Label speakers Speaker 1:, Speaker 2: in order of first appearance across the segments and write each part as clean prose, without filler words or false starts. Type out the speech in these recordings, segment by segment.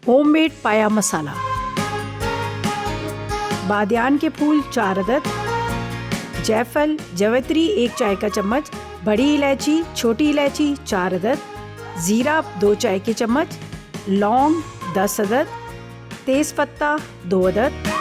Speaker 1: Homemade पाया मसाला। बादियान के फूल 4 अदद, जायफल जवित्री 1 चाय का चम्मच, बड़ी इलायची छोटी इलायची 4 अदद, ज़ीरा 2 चाय के चम्मच, लौंग 10 अदद, तेज़पत्ता 2 अदद।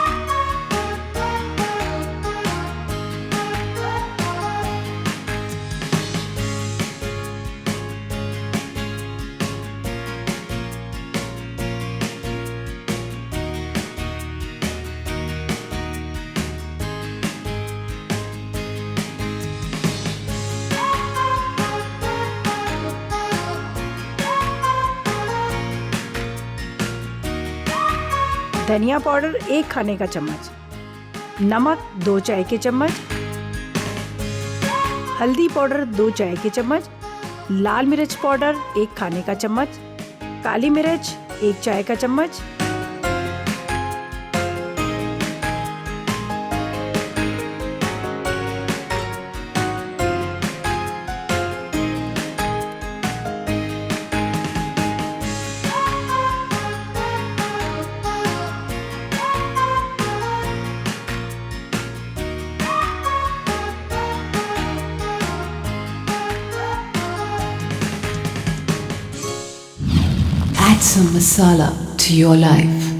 Speaker 1: धनिया पाउडर 1 खाने का चम्मच, नमक 2 चाय के चम्मच, हल्दी पाउडर 2 चाय के चम्मच, लाल मिर्च पाउडर 1 खाने का चम्मच, काली मिर्च 1 चाय का चम्मच,
Speaker 2: Add some masala to your life.